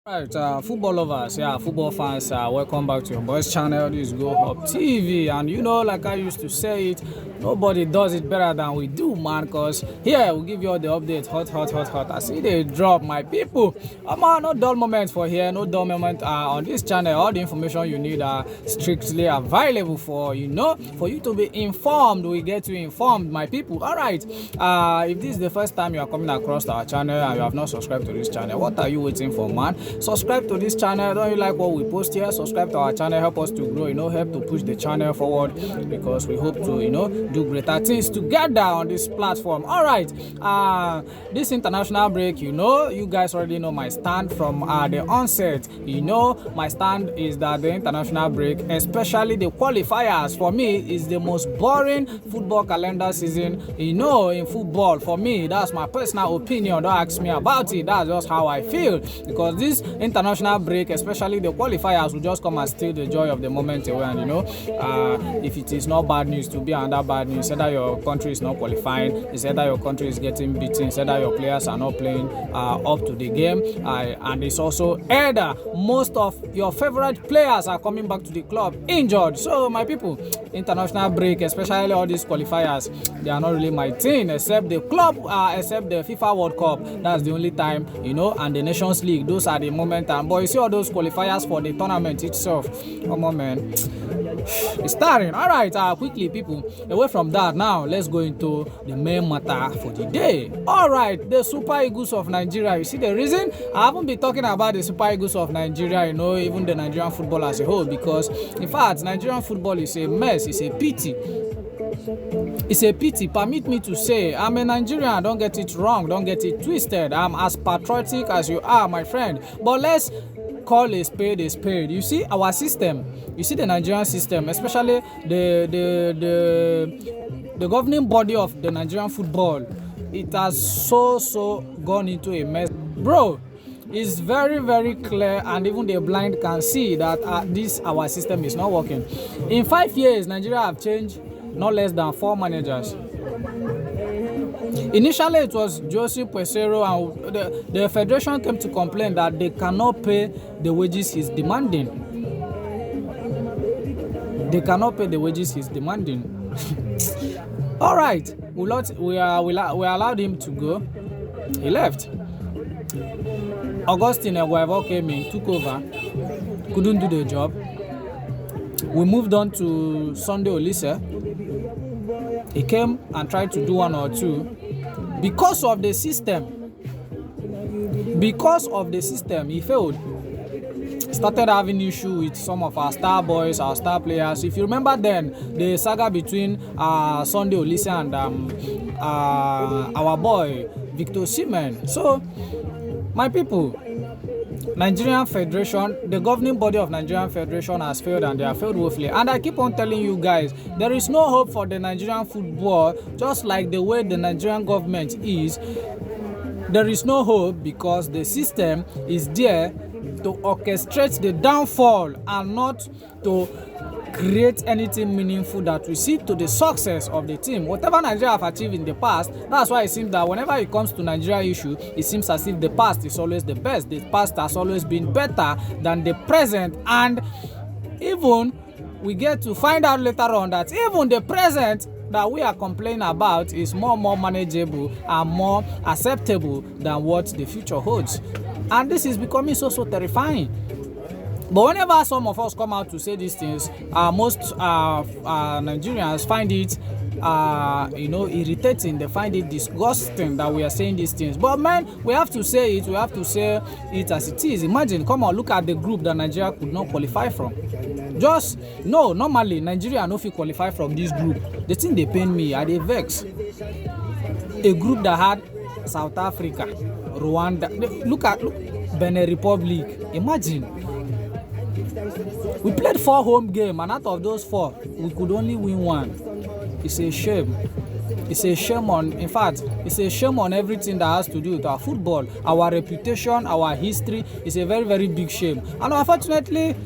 Right, football lovers, football fans, welcome back to your boys channel. This is Go Up TV, and like I used to say it, nobody does it better than we do, man. Cause here we give you all the updates, hot. I see they drop, my people. No dull moment for here, no dull moment on this channel. All the information you need are strictly available for for you to be informed. We get you informed, my people. All right, if this is the first time you are coming across our channel and you have not subscribed to this channel, what are you waiting for, man? Subscribe to this channel. Don't you like what we post here? Subscribe to our channel. Help us to grow, help to push the channel forward, because we hope to do greater things together on this platform. All right, this international break, you guys already know my stand from the onset. My stand is that the international break, especially the qualifiers, for me is the most boring football calendar season in football. For me, that's my personal opinion. Don't ask me about it. That's just how I feel, because this international break, especially the qualifiers, will just come and steal the joy of the moment away. And if it is not bad news to be another bad news, either your country is not qualifying, it's either your country is getting beaten, it's either your players are not playing up to the game, and it's also either most of your favorite players are coming back to the club injured. So my people, international break, especially all these qualifiers, they are not really my thing, except the club, except the FIFA World Cup. That's the only time, and the Nations League. Those are the moment. And boy, you see all those qualifiers for the tournament itself. Come on, man, it's starting. All right, quickly, people, away from that, now let's go into the main matter for the day. All right, the Super Eagles of Nigeria. You see the reason I haven't been talking about the Super Eagles of Nigeria, even the Nigerian football as a whole, because in fact Nigerian football is a mess. It's a pity. It's a pity. Permit me to say, I'm a Nigerian. Don't get it wrong. Don't get it twisted. I'm as patriotic as you are, my friend. But let's call a spade a spade. You see our system. You see the Nigerian system, especially the governing body of the Nigerian football. It has so gone into a mess, bro. It's very clear, and even the blind can see that our system is not working. In 5 years, Nigeria have changed not less than 4 managers. Initially, it was Jose Pesero, and the federation came to complain that they cannot pay the wages he's demanding. They cannot pay the wages he's demanding. All right, we allowed him to go. He left. Augustine Eguavo came in, took over, couldn't do the job. We moved on to Sunday Olise. He came and tried to do 1 or 2. Because of the system, he failed. Started having issue with some of our star boys, our star players. If you remember then, the saga between Sunday Olise and our boy Victor Osimhen. So, my people, Nigerian Federation, the governing body of Nigerian Federation has failed, and they have failed woefully. And I keep on telling you guys, there is no hope for the Nigerian football, just like the way the Nigerian government is. There is no hope, because the system is there to orchestrate the downfall and not to create anything meaningful that will see to the success of the team. Whatever Nigeria have achieved in the past, that's why it seems that whenever it comes to Nigeria issue, it seems as if the past is always the best. The past has always been better than the present, and even we get to find out later on that even the present that we are complaining about is more manageable and more acceptable than what the future holds. And this is becoming so terrifying. But whenever some of us come out to say these things, most Nigerians find it irritating. They find it disgusting that we are saying these things. But man, we have to say it. We have to say it as it is. Imagine, come on, look at the group that Nigeria could not qualify from. Normally Nigeria no fit qualify from this group. The thing they pain me, I dey vex. A group that had South Africa, Rwanda, look Benin Republic. Imagine. We played 4 home games, and out of those 4, we could only win 1. It's a shame. It's a shame it's a shame on everything that has to do with our football, our reputation, our history. It's a very big shame. And unfortunately,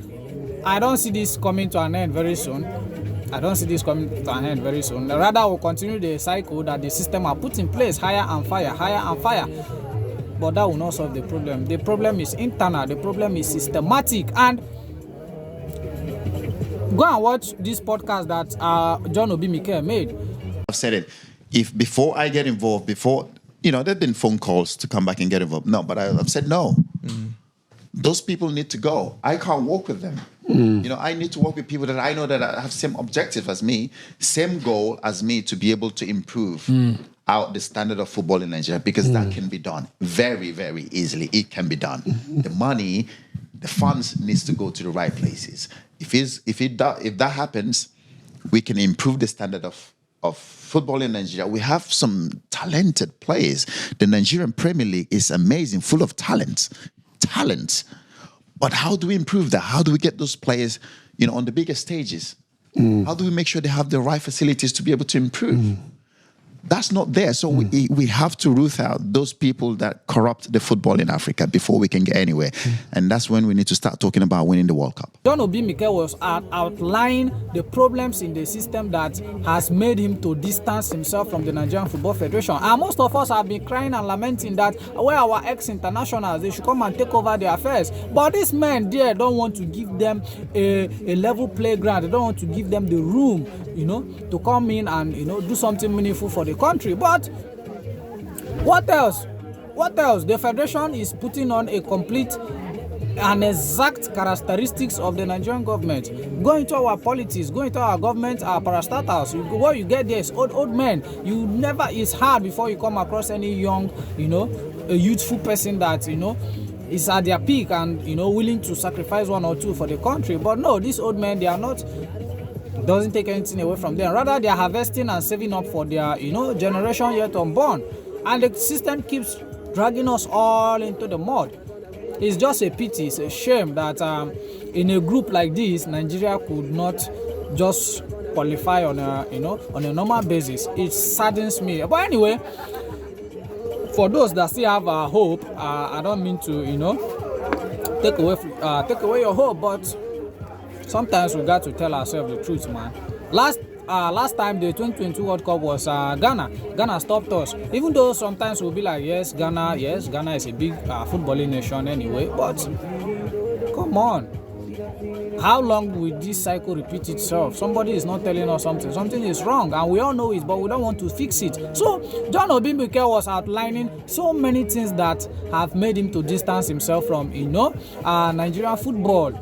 I don't see this coming to an end very soon. Rather, we'll continue the cycle that the system are put in place, higher and fire. but that will not solve the problem. The problem is internal, the problem is systematic. And go and watch this podcast that John Mikel Obi made. I've said it. If before I get involved, there've been phone calls to come back and get involved. No, but I've said no. Those people need to go. I can't work with them. I need to work with people that I know that have same objective as me, same goal as me, to be able to improve out the standard of football in Nigeria, because that can be done very, very easily. It can be done. The money, the funds needs to go to the right places. If that happens, we can improve the standard of football in Nigeria. We have some talented players. The Nigerian Premier League is amazing, full of talent. But how do we improve that? How do we get those players, on the bigger stages? How do we make sure they have the right facilities to be able to improve? That's not there. So we have to root out those people that corrupt the football in Africa before we can get anywhere. And that's when we need to start talking about winning the World Cup. John Mikel was outlining the problems in the system that has made him to distance himself from the Nigerian Football Federation. And most of us have been crying and lamenting that where our ex-internationals, they should come and take over their affairs. But these men there don't want to give them a level playground. They don't want to give them the room, to come in and, do something meaningful for the country. But what else? The federation is putting on a complete and exact characteristics of the Nigerian government. Go into our politics, go into our government, our parastatals. What you get there is old men. It's hard before you come across any young, a youthful person that, is at their peak and, willing to sacrifice one or two for the country. But no, these old men, they are not. Doesn't take anything away from them. Rather, they are harvesting and saving up for their, generation yet unborn. And the system keeps dragging us all into the mud. It's just a pity. It's a shame that in a group like this, Nigeria could not just qualify on a normal basis. It saddens me. But anyway, for those that still have hope, I don't mean to, take away your hope, but sometimes we got to tell ourselves the truth, man. Last time the 2022 World Cup was Ghana. Ghana stopped us. Even though sometimes we'll be like, yes, Ghana is a big footballing nation anyway. But come on. How long will this cycle repeat itself? Somebody is not telling us something. Something is wrong, and we all know it, but we don't want to fix it. So John Mikel was outlining so many things that have made him to distance himself from, Nigerian football,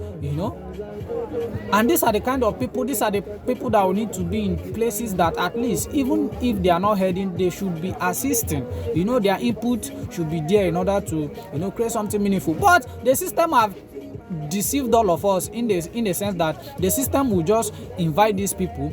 And these are the kind of people, that will need to be in places that at least, even if they are not heading, they should be assisting. Their input should be there in order to, create something meaningful. But the system have deceived all of us in the sense that the system will just invite these people,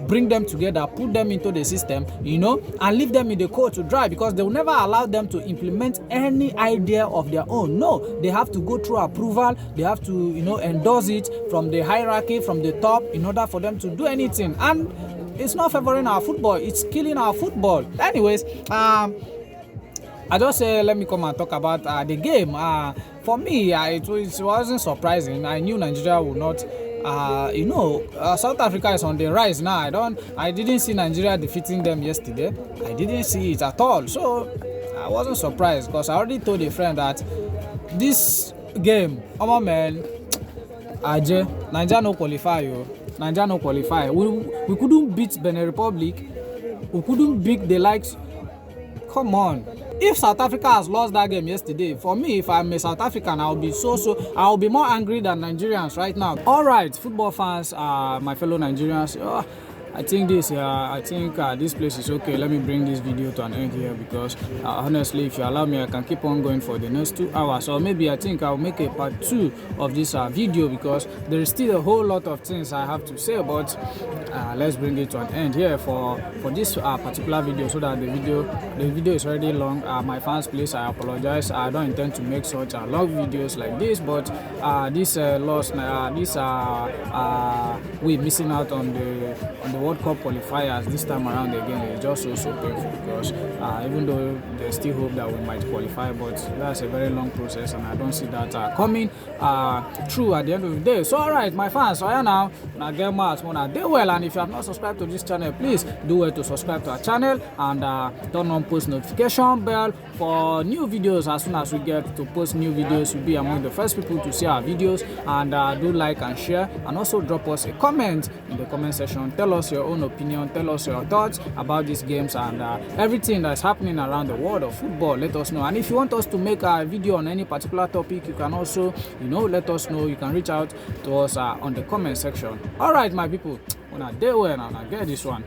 bring them together, put them into the system, and leave them in the cold to dry, because they will never allow them to implement any idea of their own. No, they have to go through approval. They have to, endorse it from the hierarchy, from the top, in order for them to do anything. And it's not favoring our football. It's killing our football. Anyways, I just say, let me come and talk about the game. For me, it wasn't surprising. I knew Nigeria would not. South Africa is on the rise now. I didn't see Nigeria defeating them yesterday. I didn't see it at all. So I wasn't surprised, because I already told a friend that this game, man, Nigeria no qualify. Nigeria no qualify. We couldn't beat Benin Republic. We couldn't beat the likes. Come on. If South Africa has lost that game yesterday, for me, if I'm a South African, I'll be more angry than Nigerians right now. All right, football fans, my fellow Nigerians, I think this place is okay. Let me bring this video to an end here, because honestly, if you allow me, I can keep on going for the next 2 hours. Or maybe I think I'll make a part 2 of this video, because there is still a whole lot of things I have to say. But let's bring it to an end here for this particular video, so that the video is already long. My fans, please, I apologize. I don't intend to make such long videos like this, but we missing out on the World Cup qualifiers this time around again is just so painful, because even though there's still hope that we might qualify, but that's a very long process, and I don't see that coming through at the end of the day. So alright, my fans, so now get mad, do well, and if you have not subscribed to this channel, please do well to subscribe to our channel and turn on post notification bell for new videos. As soon as we get to post new videos, you'll be among the first people to see our videos. And do like and share, and also drop us a comment in the comment section. Tell us your own opinion, tell us your thoughts about these games and everything that's happening around the world of football. Let us know. And if you want us to make a video on any particular topic, you can also, let us know. You can reach out to us on the comment section. All right, my people, when I do well, and I get this one.